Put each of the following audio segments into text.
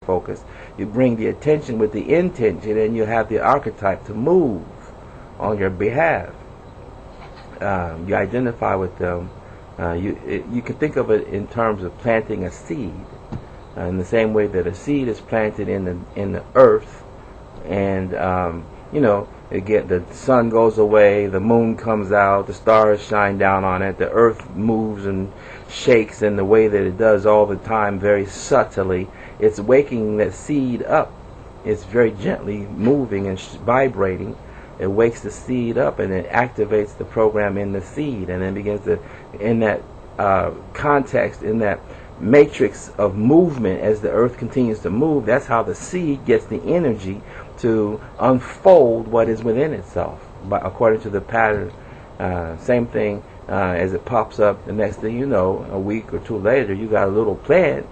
focus. You bring the attention with the intention, and you have the archetype to move on your behalf. You identify with them. You can think of it in terms of planting a seed, in the same way that a seed is planted in the earth, and the sun goes away, the moon comes out, the stars shine down on it, the earth moves and shakes in the way that it does all the time, very subtly. It's waking that seed up. It's very gently moving and vibrating. It wakes the seed up, and it activates the program in the seed, and then begins to, in that context, in that matrix of movement, as the earth continues to move, that's how the seed gets the energy to unfold what is within itself, according to the pattern. Same thing as it pops up. The next thing you know, a week or two later, you got a little plant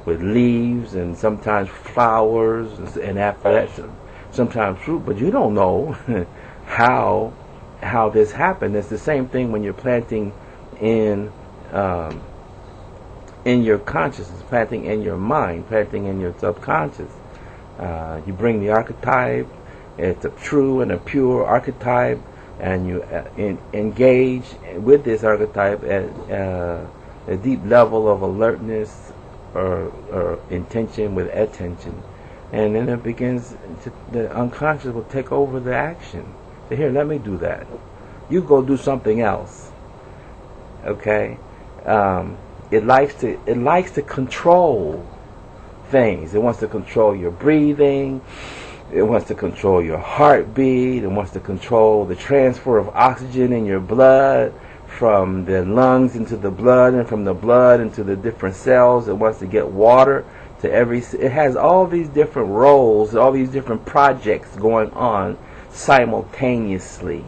with leaves and sometimes flowers, and after that, sometimes fruit. But you don't know how this happened. It's the same thing when you're planting in your consciousness, planting in your mind, planting in your subconscious. You bring the archetype. It's a true and a pure archetype, and you engage with this archetype at a deep level of alertness or intention with attention. And then it begins the unconscious will take over the action. So here, let me do that. You go do something else. Okay? It likes to control things. It wants to control your breathing. It wants to control your heartbeat. It wants to control the transfer of oxygen in your blood from the lungs into the blood, and from the blood into the different cells. It wants to get water to it has all these different roles, all these different projects going on simultaneously.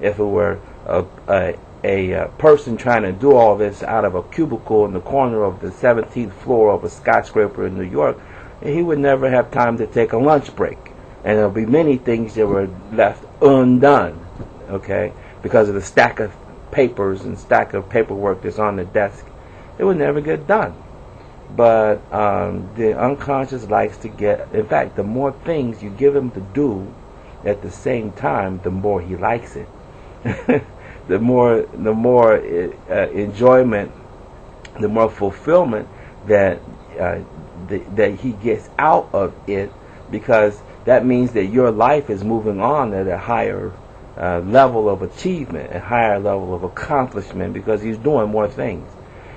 If it were a person trying to do all this out of a cubicle in the corner of the 17th floor of a skyscraper in New York, he would never have time to take a lunch break. And there'll be many things that were left undone, okay, because of the stack of papers and stack of paperwork that's on the desk. It would never get done. But the unconscious likes to get, in fact, the more things you give him to do at the same time, the more he likes it. the more enjoyment, the more fulfillment that he gets out of it, because that means that your life is moving on at a higher level of achievement, a higher level of accomplishment, because he's doing more things.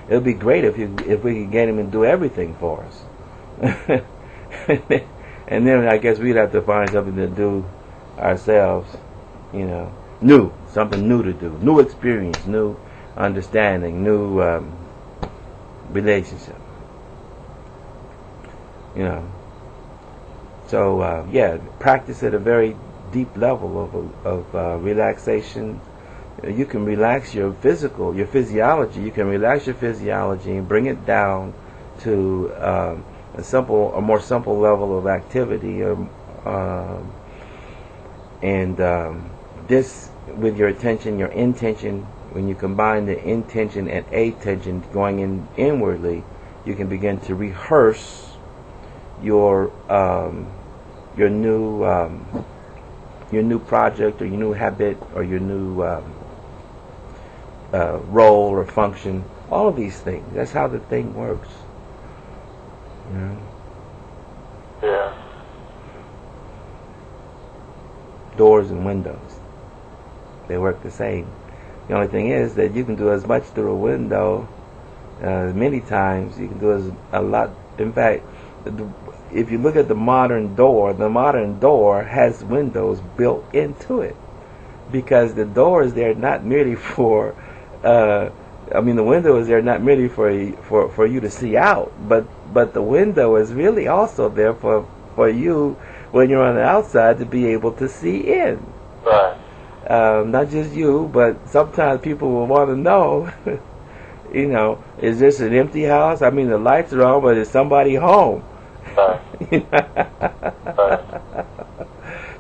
It would be great if we could get him to do everything for us. And then I guess we'd have to find something to do ourselves, something new to do, new experience, new understanding, new relationship. So practice at a very deep level of relaxation. You can relax your physiology. You can relax your physiology and bring it down to a more simple level of activity. This, with your attention, your intention, when you combine the intention and attention going in inwardly, you can begin to rehearse your new project, or your new habit, or your new role or function. All of these things. That's how the thing works. Yeah. Doors and windows, they work the same. The only thing is that you can do as much through a window many times. You can do a lot. In fact, if you look at the modern door has windows built into it, because the door is there not merely for the window is there not merely for you to see out, but the window is really also there for you when you're on the outside to be able to see in. Right. Not just you, but sometimes people will want to know, is this an empty house? The lights are on, but is somebody home? Right. Right.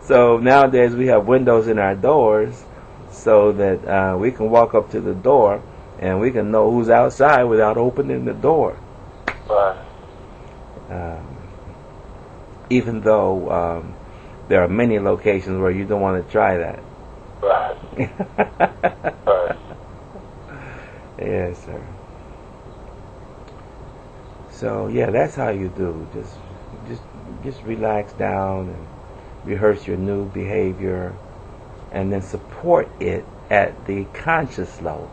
So nowadays we have windows in our doors, so that we can walk up to the door and we can know who's outside without opening the door. Right. even though there are many locations where you don't want to try that. Right. Right. Yes, sir. So yeah, that's how you do. Just relax down and rehearse your new behavior, and then support it at the conscious level.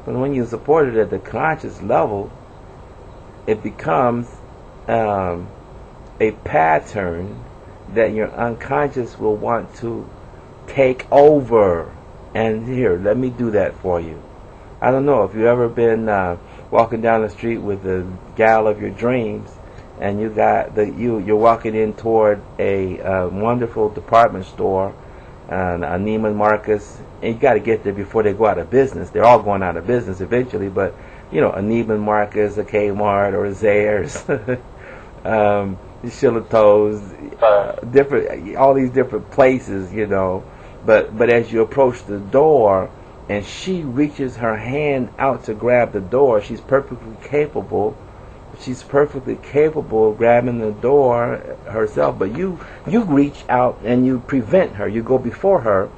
But when you support it at the conscious level, it becomes a pattern that your unconscious will want to take over. And here, let me do that for you. I don't know if you've ever been walking down the street with the gal of your dreams, and you're walking in toward a wonderful department store, a Neiman Marcus, and you got to get there before they go out of business. They're all going out of business eventually, but you know, a Neiman Marcus, a Kmart, or a Zayre's, Shillito's, different, all these different places, you know. But as you approach the door, and she reaches her hand out to grab the door, she's perfectly capable of grabbing the door herself. But you reach out and you prevent her. You go before her,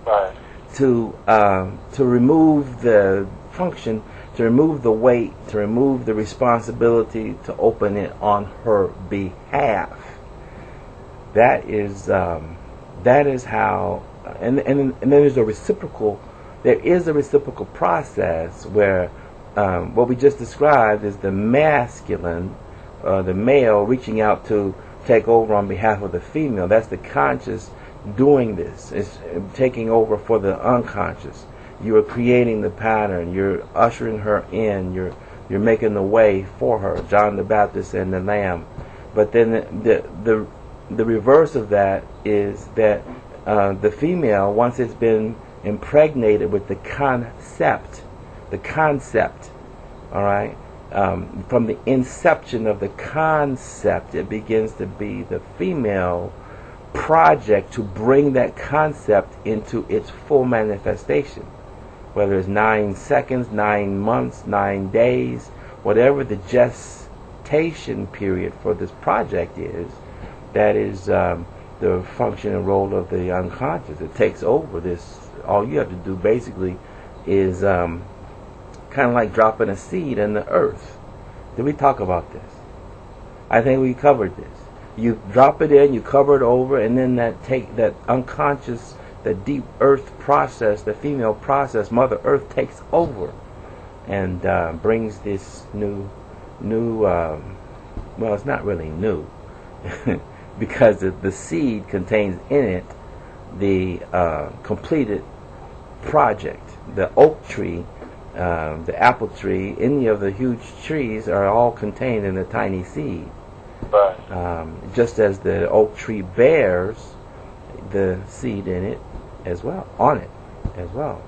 right, to remove the function, to remove the weight, to remove the responsibility to open it on her behalf. That is how, and then there's a reciprocal. There is a reciprocal process where what we just described is the masculine, the male, reaching out to take over on behalf of the female. That's the conscious doing this. It's taking over for the unconscious. You are creating the pattern. You're ushering her in. You're making the way for her. John the Baptist and the Lamb. But then the reverse of that is that the female, once it's been impregnated with the concept, all right, from the inception of the concept, it begins to be the female project to bring that concept into its full manifestation. Whether it's 9 seconds, 9 months, 9 days, whatever the gestation period for this project is, that is the function and role of the unconscious. It takes over this. All you have to do basically is kind of like dropping a seed in the earth. Did we talk about this? I think we covered this. You drop it in, you cover it over, and then that unconscious, the deep earth process, the female process, Mother Earth takes over and brings this new. Well, it's not really new because the seed contains in it the completed project. The oak tree, the apple tree, any of the huge trees are all contained in a tiny seed. right, Just as the oak tree bears the seed in it as well, on it as well.